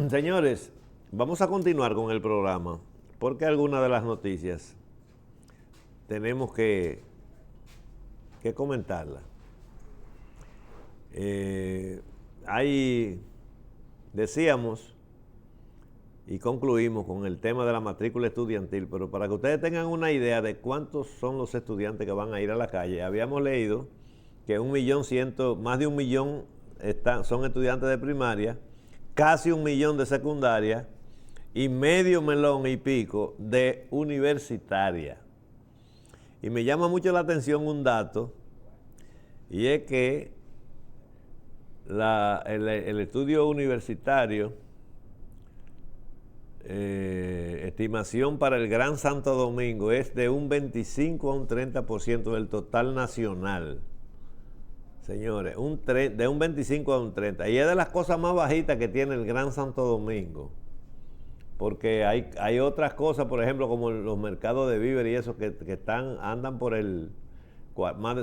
Señores, vamos a continuar con el programa porque algunas de las noticias tenemos que comentarlas. Ahí decíamos y concluimos con el tema de la matrícula estudiantil, pero para que ustedes tengan una idea de cuántos son los estudiantes que van a ir a la calle, habíamos leído que más de 1 millón son estudiantes de primaria, casi 1 millón de secundaria y medio melón y pico de universitaria. Y me llama mucho la atención un dato, y es que el estudio universitario, estimación para el Gran Santo Domingo, es de un 25 a un 30% del total nacional. Señores, de un 25 a un 30. Y es de las cosas más bajitas que tiene el Gran Santo Domingo. Porque hay otras cosas, por ejemplo, como los mercados de víveres y eso, que andan por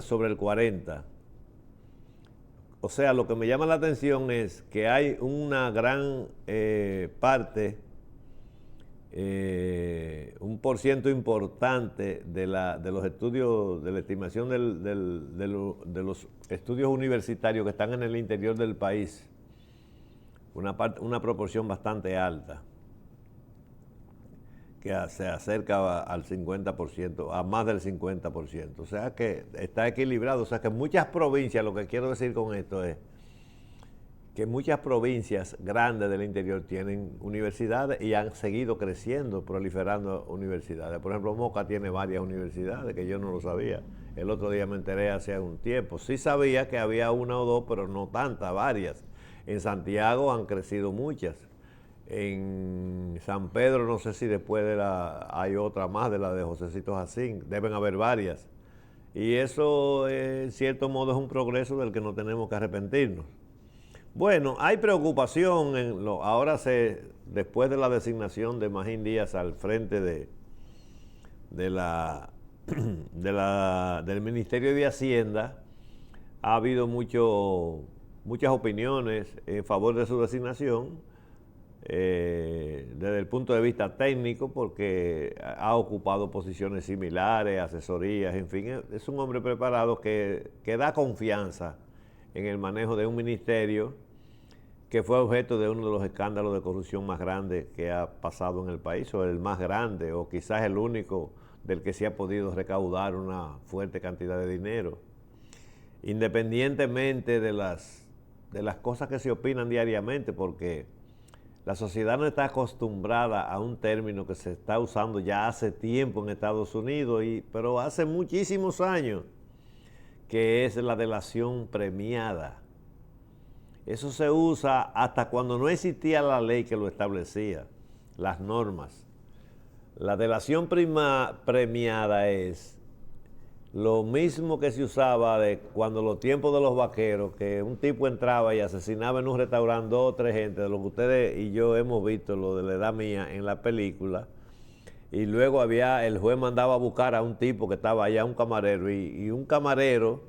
sobre el 40. O sea, lo que me llama la atención es que hay una gran parte, un porciento importante de los estudios, de la estimación de los estudios universitarios que están en el interior del país, una proporción bastante alta, que se acerca al 50%, a más del 50%. O sea que está equilibrado. O sea que muchas provincias, lo que quiero decir con esto es que muchas provincias grandes del interior tienen universidades y han seguido creciendo, proliferando universidades. Por ejemplo, Moca tiene varias universidades, que yo no lo sabía. El otro día me enteré hace un tiempo. Sí sabía que había una o dos, pero no tantas, varias. En Santiago han crecido muchas. En San Pedro, no sé si después hay otra más de la de Josecito Jacín, deben haber varias. Y eso, en cierto modo, es un progreso del que no tenemos que arrepentirnos. Bueno, hay preocupación después de la designación de Magín Díaz al frente del Ministerio de Hacienda. Ha habido muchas opiniones en favor de su designación. Desde el punto de vista técnico, porque ha ocupado posiciones similares, asesorías, en fin, es un hombre preparado que da confianza en el manejo de un ministerio que fue objeto de uno de los escándalos de corrupción más grandes que ha pasado en el país, o el más grande, o quizás el único del que se ha podido recaudar una fuerte cantidad de dinero. Independientemente de las cosas que se opinan diariamente, porque la sociedad no está acostumbrada a un término que se está usando ya hace tiempo en Estados Unidos, pero hace muchísimos años, que es la delación premiada. Eso se usa hasta cuando no existía la ley que lo establecía, las normas. La delación premiada es lo mismo que se usaba de cuando los tiempos de los vaqueros, que un tipo entraba y asesinaba en un restaurante 2 o 3 gente, de lo que ustedes y yo hemos visto, lo de la edad mía en la película, y luego el juez mandaba a buscar a un tipo que estaba allá, un camarero, y un camarero,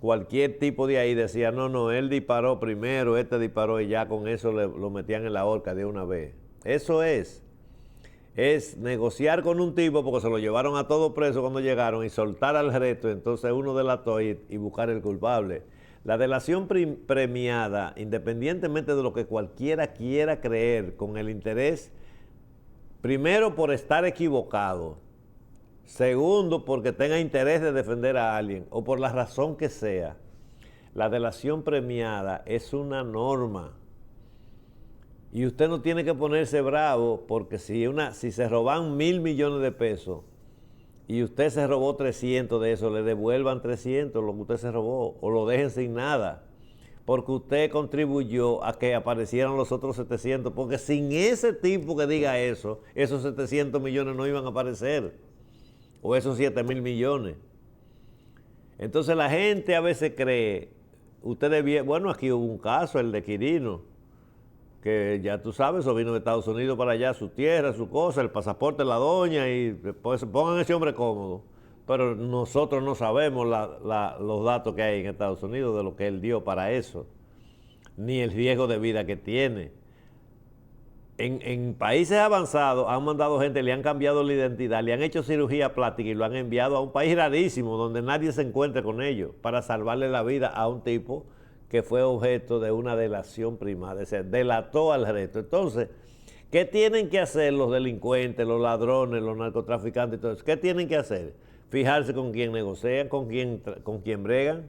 cualquier tipo de ahí decía, no, él disparó primero, este disparó, y ya con eso lo metían en la horca de una vez. Eso es negociar con un tipo, porque se lo llevaron a todos presos cuando llegaron, y soltar al resto, entonces uno delató y buscar el culpable. La delación premiada, independientemente de lo que cualquiera quiera creer, con el interés, primero por estar equivocado, segundo porque tenga interés de defender a alguien, o por la razón que sea, la delación premiada es una norma. Y usted no tiene que ponerse bravo porque si se roban 1.000 millones de pesos y usted se robó 300 de eso, le devuelvan 300 lo que usted se robó, o lo dejen sin nada, porque usted contribuyó a que aparecieran los otros 700, porque sin ese tipo que diga eso, esos 700 millones no iban a aparecer, o esos 7.000 millones. Entonces la gente a veces cree, bueno, aquí hubo un caso, el de Quirino, que ya tú sabes, eso vino de Estados Unidos para allá, su tierra, su cosa, el pasaporte de la doña, y pues pongan a ese hombre cómodo. Pero nosotros no sabemos los datos que hay en Estados Unidos de lo que él dio para eso, ni el riesgo de vida que tiene. en países avanzados han mandado gente, le han cambiado la identidad, le han hecho cirugía plástica y lo han enviado a un país rarísimo donde nadie se encuentre con ellos para salvarle la vida a un tipo que fue objeto de una delación primaria, es decir, delató al resto. Entonces, ¿qué tienen que hacer los delincuentes, los ladrones, los narcotraficantes y todo eso? ¿Qué tienen que hacer? Fijarse con quién negocian, con quién bregan,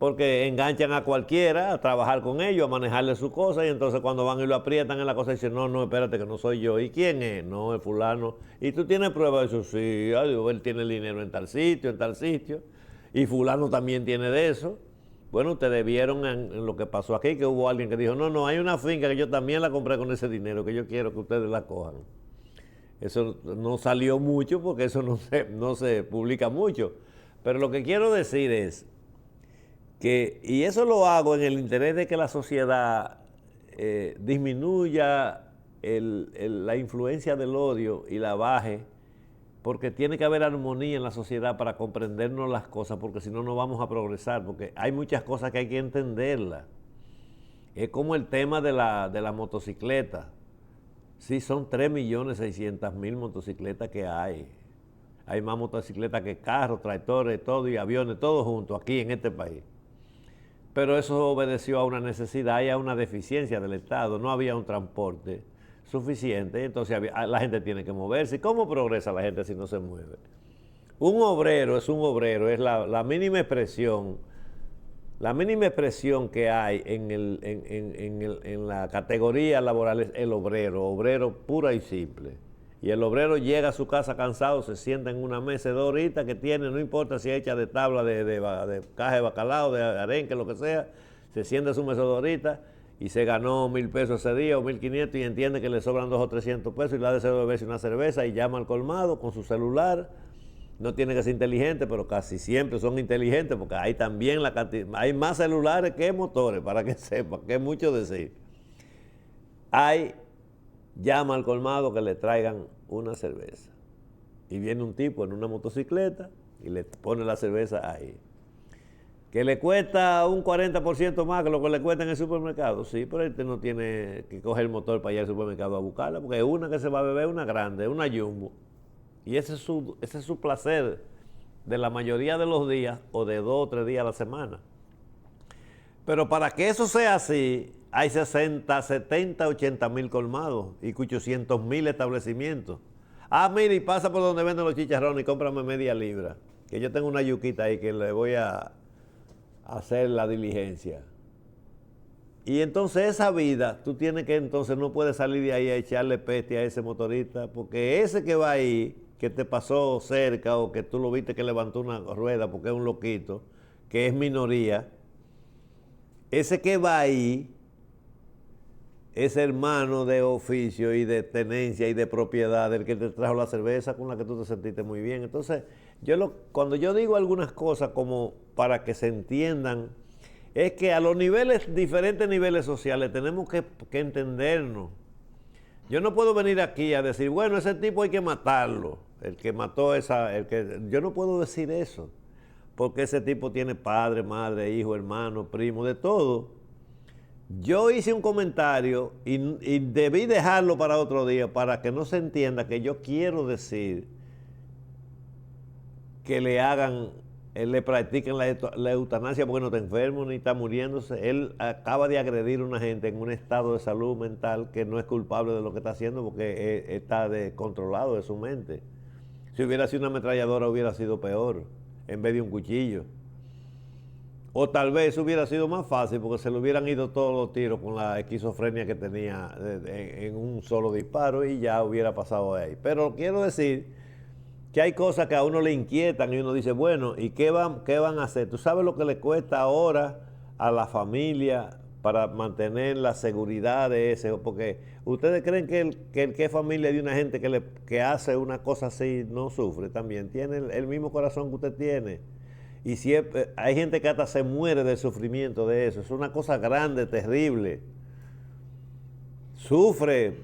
porque enganchan a cualquiera a trabajar con ellos, a manejarle sus cosas, y entonces cuando van y lo aprietan en la cosa dicen, no, espérate que no soy yo. ¿Y quién es? No, el fulano. ¿Y tú tienes pruebas de eso? Sí, él tiene el dinero en tal sitio, y fulano también tiene de eso. Bueno, ustedes vieron en lo que pasó aquí, que hubo alguien que dijo, no, hay una finca que yo también la compré con ese dinero, que yo quiero que ustedes la cojan. Eso no salió mucho porque eso no se publica mucho. Pero lo que quiero decir es y eso lo hago en el interés de que la sociedad disminuya la influencia del odio y la baje, porque tiene que haber armonía en la sociedad para comprendernos las cosas, porque si no, no vamos a progresar, porque hay muchas cosas que hay que entenderlas. Es como el tema de la motocicleta. Sí, son 3.600.000 motocicletas que hay. Hay más motocicletas que carros, tractores, todo, y aviones, todo junto aquí en este país. Pero eso obedeció a una necesidad y a una deficiencia del Estado. No había un transporte suficiente, entonces la gente tiene que moverse. ¿Y cómo progresa la gente si no se mueve? Un obrero, es la mínima expresión. La mínima expresión que hay en la categoría laboral es el obrero pura y simple. Y el obrero llega a su casa cansado, se sienta en una mecedorita que tiene, no importa si es hecha de tabla de caja de bacalao, de arenque, lo que sea, se sienta en su mecedorita y se ganó 1.000 pesos ese día o 1.500 y entiende que le sobran 200 o 300 pesos y le ha de beberse una cerveza y llama al colmado con su celular. No tiene que ser inteligente, pero casi siempre son inteligentes porque hay también hay más celulares que motores, para que sepan, que es mucho decir. Llama al colmado que le traigan una cerveza. Y viene un tipo en una motocicleta y le pone la cerveza ahí. ¿Que le cuesta un 40% más que lo que le cuesta en el supermercado? Sí, pero este no tiene que coger el motor para ir al supermercado a buscarla, porque una que se va a beber, una grande, una Jumbo. Y ese es su placer de la mayoría de los días o de 2 o 3 días a la semana. Pero para que eso sea así, hay 60, 70, 80.000 colmados y 800.000 establecimientos. Mire, y pasa por donde venden los chicharrones y cómprame media libra, que yo tengo una yuquita ahí que le voy a hacer la diligencia. Y entonces esa vida, tú tienes que entonces no puedes salir de ahí a echarle peste a ese motorista, porque ese que va ahí, que te pasó cerca o que tú lo viste que levantó una rueda porque es un loquito, que es minoría, ese que va ahí es hermano de oficio y de tenencia y de propiedad del que te trajo la cerveza con la que tú te sentiste muy bien. Entonces, cuando yo digo algunas cosas como para que se entiendan, es que a los diferentes niveles sociales, tenemos que entendernos. Yo no puedo venir aquí a decir, bueno, ese tipo hay que matarlo, el que mató yo no puedo decir eso, porque ese tipo tiene padre, madre, hijo, hermano, primo, de todo. Yo hice un comentario y debí dejarlo para otro día para que no se entienda que yo quiero decir que le practiquen la eutanasia porque no está enfermo ni está muriéndose. Él acaba de agredir a una gente en un estado de salud mental que no es culpable de lo que está haciendo porque está descontrolado de su mente. Si hubiera sido una ametralladora hubiera sido peor, en vez de un cuchillo. O tal vez hubiera sido más fácil porque se le hubieran ido todos los tiros con la esquizofrenia que tenía en un solo disparo y ya hubiera pasado ahí. Pero quiero decir que hay cosas que a uno le inquietan y uno dice, bueno, ¿y qué van a hacer? ¿Tú sabes lo que le cuesta ahora a la familia para mantener la seguridad de ese? Porque ustedes creen que el que es familia de una gente que hace una cosa así no sufre también. Tiene el mismo corazón que usted tiene. Y siempre, hay gente que hasta se muere del sufrimiento de eso. Es una cosa grande, terrible. Sufre.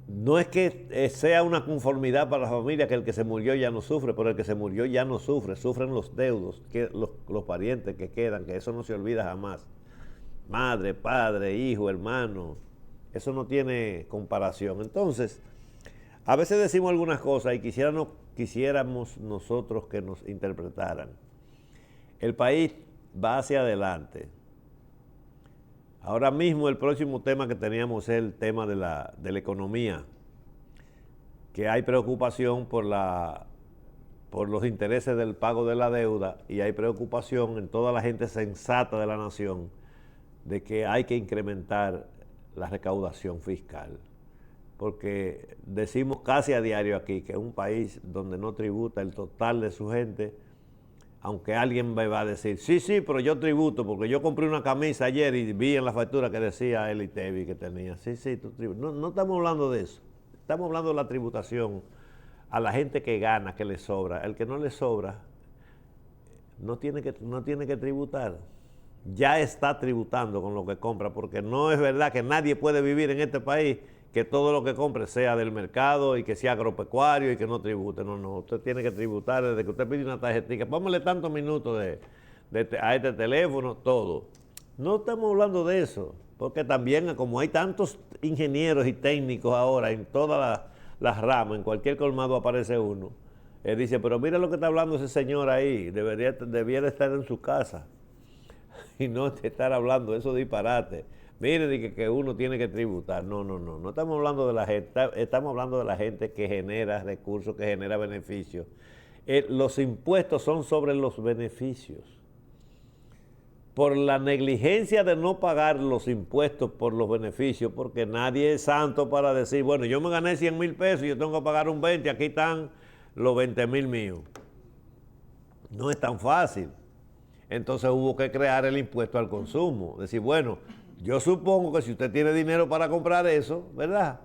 No es que sea una conformidad para la familia que el que se murió ya no sufre, pero el que se murió ya no sufre. Sufren los deudos, los parientes que quedan, que eso no se olvida jamás. Madre, padre, hijo, hermano. Eso no tiene comparación. Entonces, a veces decimos algunas cosas y quisiéramos nosotros que nos interpretaran. El país va hacia adelante. Ahora mismo el próximo tema que teníamos es el tema de la economía, que hay preocupación por los intereses del pago de la deuda y hay preocupación en toda la gente sensata de la nación de que hay que incrementar la recaudación fiscal. Porque decimos casi a diario aquí que un país donde no tributa el total de su gente, aunque alguien me va a decir, sí, pero yo tributo, porque yo compré una camisa ayer y vi en la factura que decía Eli Tevi que tenía. Sí, tú tributas. No estamos hablando de eso. Estamos hablando de la tributación a la gente que gana, que le sobra. El que no le sobra no tiene que tributar. Ya está tributando con lo que compra, porque no es verdad que nadie puede vivir en este país que todo lo que compre sea del mercado y que sea agropecuario y que no tribute. No, usted tiene que tributar desde que usted pide una tarjetita. Póngale tantos minutos a este teléfono, todo. No estamos hablando de eso, porque también como hay tantos ingenieros y técnicos ahora en todas las ramas, en cualquier colmado aparece uno, él dice, pero mira lo que está hablando ese señor ahí, debiera estar en su casa y no estar hablando esos disparates. Mire, que uno tiene que tributar. No estamos hablando de la gente, estamos hablando de la gente que genera recursos, que genera beneficios. Los impuestos son sobre los beneficios. Por la negligencia de no pagar los impuestos por los beneficios, porque nadie es santo para decir, bueno, yo me gané 100,000 pesos y yo tengo que pagar un 20, aquí están los 20,000 míos. No es tan fácil. Entonces hubo que crear el impuesto al consumo. Decir, bueno, yo supongo que si usted tiene dinero para comprar eso, ¿verdad?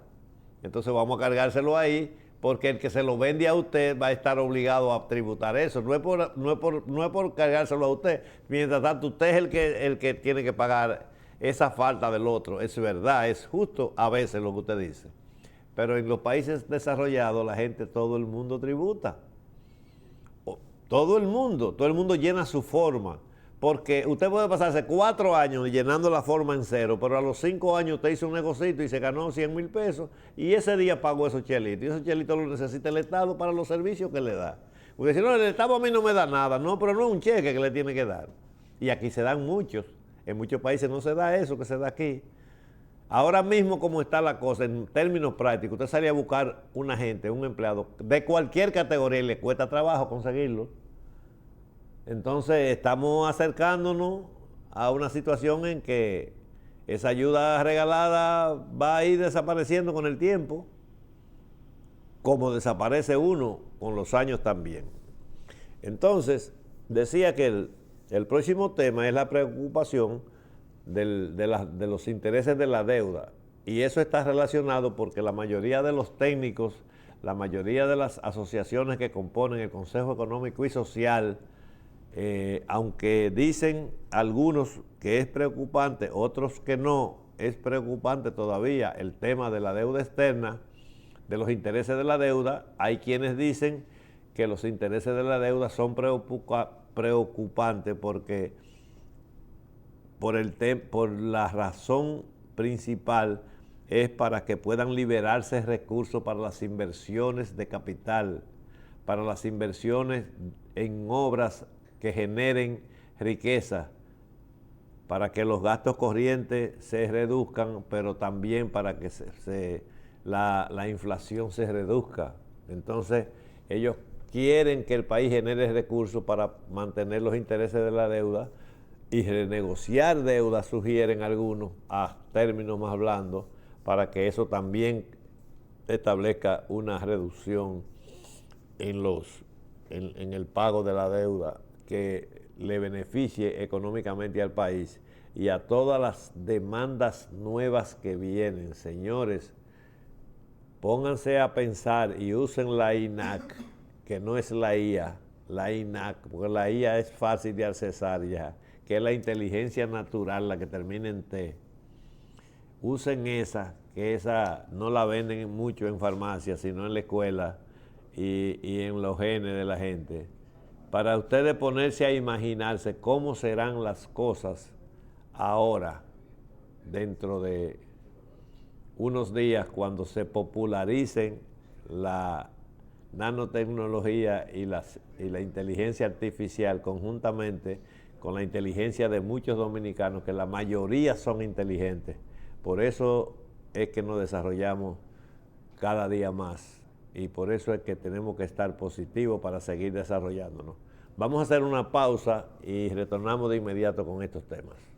Entonces vamos a cargárselo ahí, porque el que se lo vende a usted va a estar obligado a tributar eso. No es por cargárselo a usted. Mientras tanto, usted es el que tiene que pagar esa falta del otro. Es verdad, es justo a veces lo que usted dice. Pero en los países desarrollados, la gente, todo el mundo tributa. Todo el mundo llena su forma, porque usted puede pasarse 4 años llenando la forma en cero, pero a los 5 años usted hizo un negocito y se ganó 100,000 pesos y ese día pagó esos chelitos, y esos chelitos los necesita el Estado para los servicios que le da. Porque si no, el Estado a mí no me da nada, no, pero no es un cheque que le tiene que dar. Y aquí se dan muchos, en muchos países no se da eso que se da aquí. Ahora mismo como está la cosa, en términos prácticos, usted sale a buscar una gente, un empleado de cualquier categoría y le cuesta trabajo conseguirlo. Entonces estamos acercándonos a una situación en que esa ayuda regalada va a ir desapareciendo con el tiempo, como desaparece uno con los años también. Entonces, decía que el próximo tema es la preocupación de los intereses de la deuda. Y eso está relacionado porque la mayoría de los técnicos, la mayoría de las asociaciones que componen el Consejo Económico y Social, aunque dicen algunos que es preocupante, otros que no, es preocupante todavía el tema de la deuda externa, de los intereses de la deuda. Hay quienes dicen que los intereses de la deuda son preocupantes porque por la razón principal es para que puedan liberarse recursos para las inversiones de capital, para las inversiones en obras que generen riqueza, para que los gastos corrientes se reduzcan, pero también para que la inflación se reduzca. Entonces, ellos quieren que el país genere recursos para mantener los intereses de la deuda y renegociar deuda, sugieren algunos, a términos más blandos, para que eso también establezca una reducción en el pago de la deuda que le beneficie económicamente al país y a todas las demandas nuevas que vienen. Señores, pónganse a pensar y usen la INAC, que no es la IA, la INAC, porque la IA es fácil de accesar ya, que es la inteligencia natural, la que termina en T. Usen esa, que esa no la venden mucho en farmacia, sino en la escuela y en los genes de la gente, para ustedes ponerse a imaginarse cómo serán las cosas ahora, dentro de unos días cuando se popularicen la nanotecnología y la inteligencia artificial conjuntamente con la inteligencia de muchos dominicanos, que la mayoría son inteligentes. Por eso es que nos desarrollamos cada día más y por eso es que tenemos que estar positivos para seguir desarrollándonos. Vamos a hacer una pausa y retornamos de inmediato con estos temas.